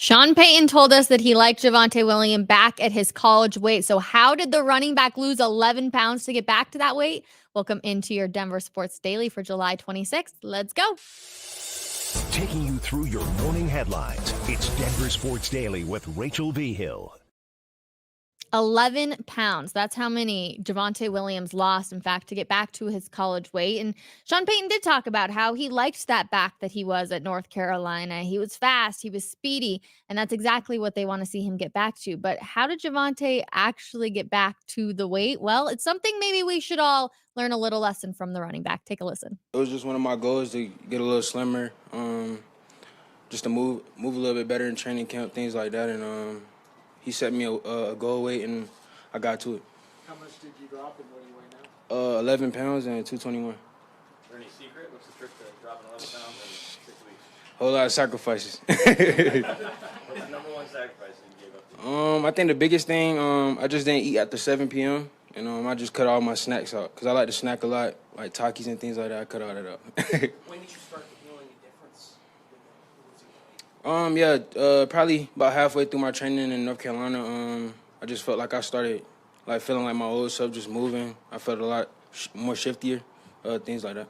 Sean Payton told us that he liked Javonte Williams back at his college weight. So, how did the running back lose 11 pounds to get back to that weight? Welcome into your Denver Sports Daily for July 26th. Let's go. Taking you through your morning headlines, it's Denver Sports Daily with Rachel V. Hill. 11 pounds. That's how many Javonte Williams lost, in fact, to get back to his college weight. And Sean Payton did talk about how he liked that back that he was at North Carolina. He was fast, he was speedy, and that's exactly what they want to see him get back to. But how did Javonte actually get back to the weight? Well, it's something maybe we should all learn a little lesson from the running back. Take a listen. It was just one of my goals to get a little slimmer, just to move a little bit better in training camp, things like that. And he set me a goal weight, and I got to it. How much did you drop and what do you weigh now? 11 pounds and 221. Is there any secret? What's the trick to dropping 11 pounds in 6 weeks? Whole lot of sacrifices. What's the number one sacrifice you gave up to? I think the biggest thing, I just didn't eat after 7 p.m. And I just cut all my snacks out because I like to snack a lot, like Takis and things like that. I cut all that out. When did you start feeling a difference? Probably about halfway through my training in North Carolina. I just felt like I started like feeling like my old self, just moving. I felt a lot more shiftier, things like that.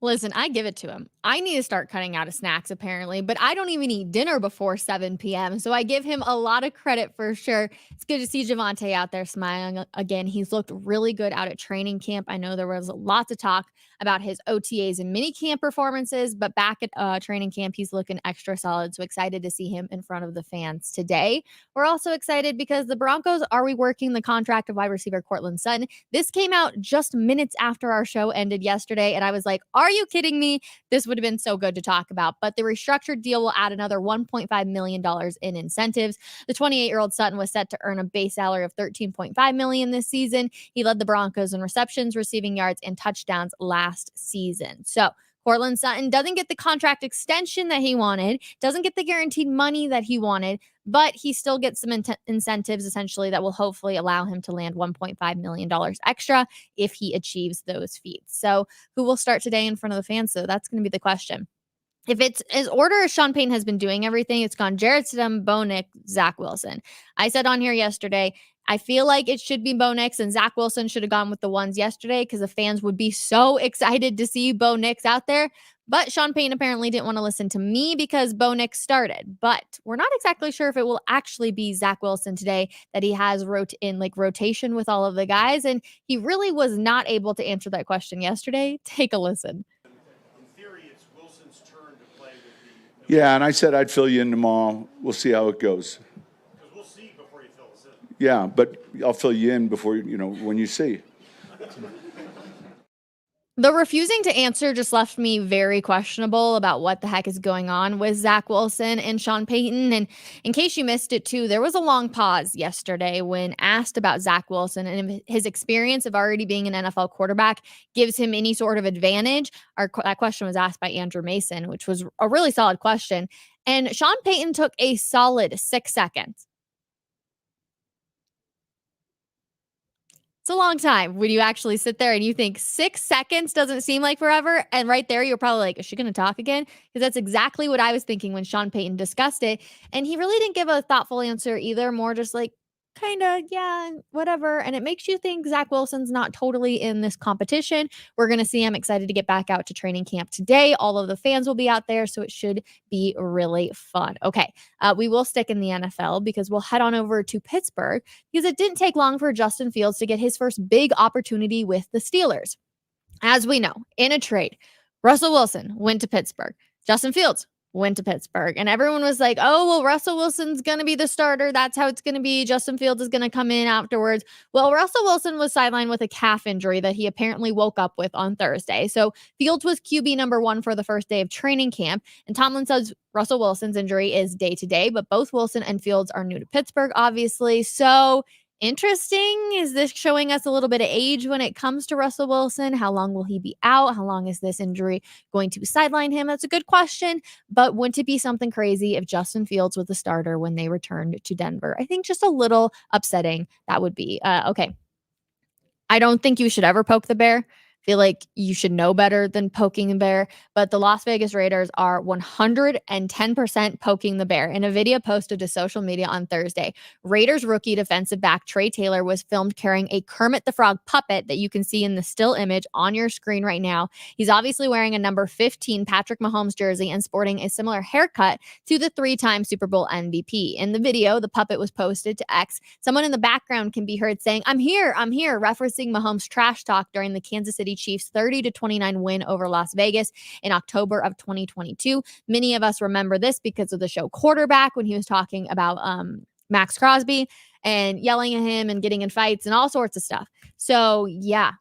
Listen, I give it to him. I need to start cutting out of snacks, apparently, but I don't even eat dinner before 7 p.m. So I give him a lot of credit for sure. It's good to see Javonte out there smiling again. He's looked really good out at training camp. I know there was lots of talk about his OTAs and mini camp performances, but back at training camp, he's looking extra solid. So excited to see him in front of the fans today. We're also excited because the Broncos are reworking the contract of wide receiver Courtland Sutton. This came out just minutes after our show ended yesterday, and I was like, are you kidding me? This would have been so good to talk about. But the restructured deal will add another $1.5 million in incentives. The 28-year-old Sutton was set to earn a base salary of $13.5 million this season. He led the Broncos in receptions, receiving yards, and touchdowns last season. So Courtland Sutton doesn't get the contract extension that he wanted, doesn't get the guaranteed money that he wanted, but he still gets some incentives essentially that will hopefully allow him to land $1.5 million extra if he achieves those feats. So who will start today in front of the fans? So that's going to be the question. If it's as order as Sean Payton has been doing everything, it's gone Jarrett Stidham, Bo Nix, Zach Wilson. I said on here yesterday, I feel like it should be Bo Nix, and Zach Wilson should have gone with the ones yesterday because the fans would be so excited to see Bo Nix out there. But Sean Payton apparently didn't want to listen to me because Bo Nix started. But we're not exactly sure if it will actually be Zach Wilson today that he has rotation with all of the guys. And he really was not able to answer that question yesterday. Take a listen. Yeah, and I said I'd fill you in tomorrow. We'll see how it goes. Because we'll see before you fill us in. Yeah, but I'll fill you in before, when you see. The refusing to answer just left me very questionable about what the heck is going on with Zach Wilson and Sean Payton. And in case you missed it too, there was a long pause yesterday when asked about Zach Wilson and if his experience of already being an NFL quarterback gives him any sort of advantage. That question was asked by Andrew Mason, which was a really solid question. And Sean Payton took a solid 6 seconds. It's a long time when you actually sit there and you think 6 seconds doesn't seem like forever. And right there, you're probably like, is she going to talk again? Because that's exactly what I was thinking when Sean Payton discussed it. And he really didn't give a thoughtful answer either, more just like, kind of, yeah, whatever. And it makes you think Zach Wilson's not totally in this competition. We're going to see. I'm excited to get back out to training camp today. All of the fans will be out there, so it should be really fun. Okay, we will stick in the NFL because we'll head on over to Pittsburgh because it didn't take long for Justin Fields to get his first big opportunity with the Steelers. As we know, in a trade, Russell Wilson went to Pittsburgh. Justin Fields went to Pittsburgh. And everyone was like, oh, well, Russell Wilson's going to be the starter. That's how it's going to be. Justin Fields is going to come in afterwards. Well, Russell Wilson was sidelined with a calf injury that he apparently woke up with on Thursday. So Fields was QB number 1 for the first day of training camp. And Tomlin says Russell Wilson's injury is day to day, but both Wilson and Fields are new to Pittsburgh, obviously. So interesting. Is this showing us a little bit of age when it comes to Russell Wilson? How long will he be out? How long is this injury going to sideline him? That's a good question, but wouldn't it be something crazy if Justin Fields was the starter when they returned to Denver? I think just a little upsetting that would be. Okay. I don't think you should ever poke the bear. Feel like you should know better than poking the bear, but the Las Vegas Raiders are 110% poking the bear. In a video posted to social media on Thursday, Raiders rookie defensive back Trey Taylor was filmed carrying a Kermit the Frog puppet that you can see in the still image on your screen right now. He's obviously wearing a number 15 Patrick Mahomes jersey and sporting a similar haircut to the 3-time Super Bowl MVP. In the video, the puppet was posted to X. Someone in the background can be heard saying, I'm here, referencing Mahomes' trash talk during the Kansas City Chiefs 30-29 win over Las Vegas in October of 2022. Many of us remember this because of the show Quarterback, when he was talking about Max Crosby and yelling at him and getting in fights and all sorts of stuff. So yeah,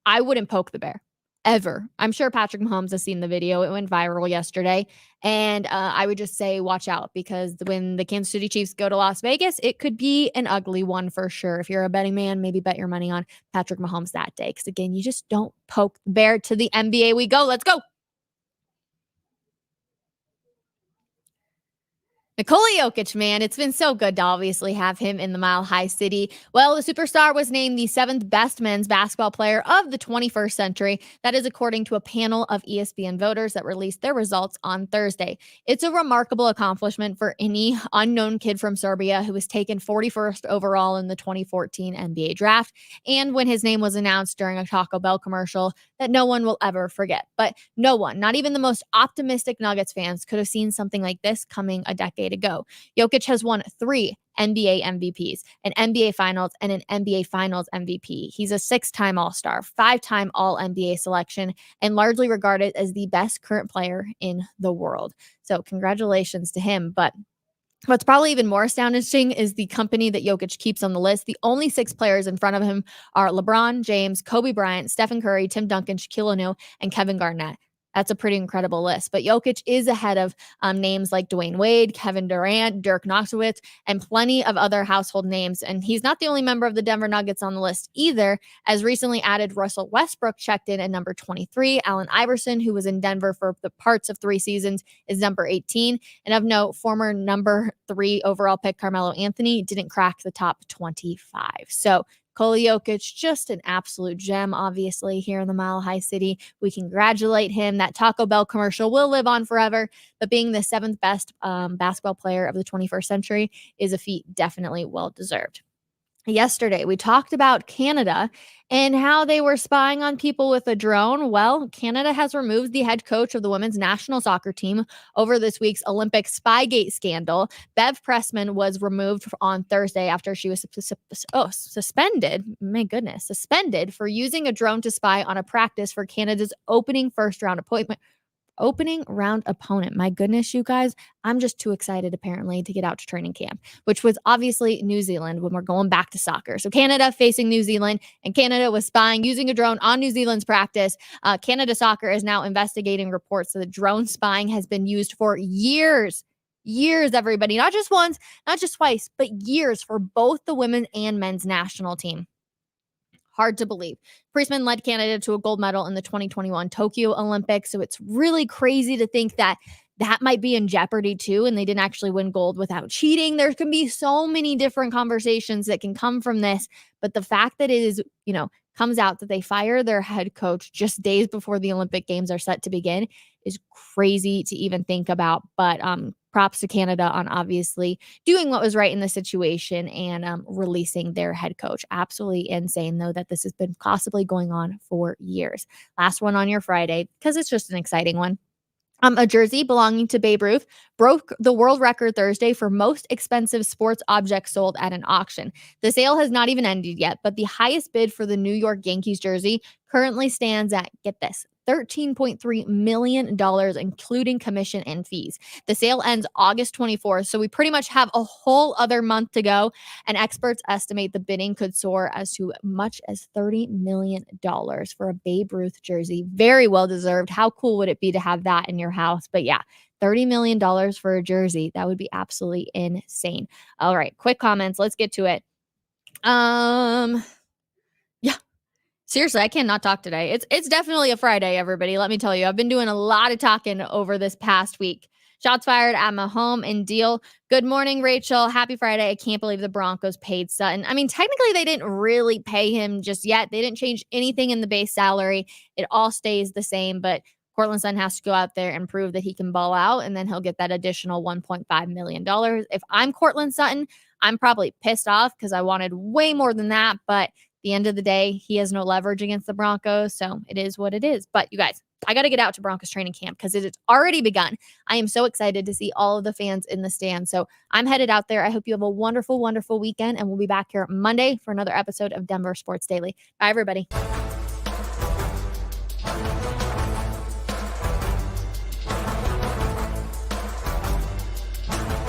I wouldn't poke the bear ever. I'm sure Patrick Mahomes has seen the video. It went viral yesterday. And I would just say, watch out, because when the Kansas City Chiefs go to Las Vegas, it could be an ugly one for sure. If you're a betting man, maybe bet your money on Patrick Mahomes that day. Because again, you just don't poke the bear. To the NBA we go. Let's go. Nikola Jokic, man, it's been so good to obviously have him in the Mile High City. Well, the superstar was named the 7th best men's basketball player of the 21st century. That is according to a panel of ESPN voters that released their results on Thursday. It's a remarkable accomplishment for any unknown kid from Serbia who was taken 41st overall in the 2014 NBA draft, and when his name was announced during a Taco Bell commercial that no one will ever forget. But no one, not even the most optimistic Nuggets fans, could have seen something like this coming a decade ago. Jokic has won 3 NBA MVPs, an NBA Finals, and an NBA Finals MVP. He's a 6-time All-Star, 5-time All-NBA selection, and largely regarded as the best current player in the world. So congratulations to him. But what's probably even more astonishing is the company that Jokic keeps on the list. The only 6 players in front of him are LeBron James, Kobe Bryant, Stephen Curry, Tim Duncan, Shaquille O'Neal, and Kevin Garnett. That's a pretty incredible list. But Jokic is ahead of names like Dwayne Wade, Kevin Durant, Dirk Nowitzki, and plenty of other household names. And he's not the only member of the Denver Nuggets on the list either, as recently added Russell Westbrook checked in at number 23. Allen Iverson, who was in Denver for the parts of 3 seasons, is number 18. And of note, former number 3 overall pick Carmelo Anthony didn't crack the top 25. So Nikola Jokic, just an absolute gem, obviously, here in the Mile High City. We congratulate him. That Taco Bell commercial will live on forever, but being the 7th best basketball player of the 21st century is a feat definitely well-deserved. Yesterday, we talked about Canada and how they were spying on people with a drone. Well, Canada has removed the head coach of the women's national soccer team over this week's Olympic Spygate scandal. Bev Pressman was removed on Thursday after she was suspended. My goodness, suspended for using a drone to spy on a practice for Canada's opening round opponent. My goodness, you guys, I'm just too excited apparently to get out to training camp, which was obviously New Zealand when we're going back to soccer. So Canada facing New Zealand, and Canada was spying using a drone on New Zealand's practice. Canada Soccer is now investigating reports that the drone spying has been used for years, everybody, not just once, not just twice, but years for both the women and men's national team. Hard to believe. Priestman led Canada to a gold medal in the 2021 Tokyo Olympics. So it's really crazy to think that that might be in jeopardy too, and they didn't actually win gold without cheating. There can be so many different conversations that can come from this, but the fact that it is, comes out that they fire their head coach just days before the Olympic Games are set to begin is crazy to even think about. But props to Canada on obviously doing what was right in the situation and releasing their head coach. Absolutely insane, though, that this has been possibly going on for years. Last one on your Friday, because it's just an exciting one. A jersey belonging to Babe Ruth broke the world record Thursday for most expensive sports object sold at an auction. The sale has not even ended yet, but the highest bid for the New York Yankees jersey currently stands at, get this, $13.3 million, including commission and fees. The sale ends August 24th, so we pretty much have a whole other month to go, and experts estimate the bidding could soar as to much as $30 million for a Babe Ruth jersey. Very well deserved. How cool would it be to have that in your house? But yeah, $30 million for a jersey. That would be absolutely insane. All right, quick comments. Let's get to it. Yeah. Seriously, I cannot talk today. It's definitely a Friday, everybody. Let me tell you, I've been doing a lot of talking over this past week. Shots fired at Mahomes and Deal. Good morning, Rachel. Happy Friday. I can't believe the Broncos paid Sutton. I mean, technically, they didn't really pay him just yet. They didn't change anything in the base salary. It all stays the same, but Courtland Sutton has to go out there and prove that he can ball out, and then he'll get that additional $1.5 million. If I'm Courtland Sutton, I'm probably pissed off because I wanted way more than that, but at the end of the day, he has no leverage against the Broncos, so it is what it is. But you guys, I got to get out to Broncos training camp because it has already begun. I am so excited to see all of the fans in the stand. So I'm headed out there. I hope you have a wonderful, wonderful weekend, and we'll be back here Monday for another episode of Denver Sports Daily. Bye, everybody.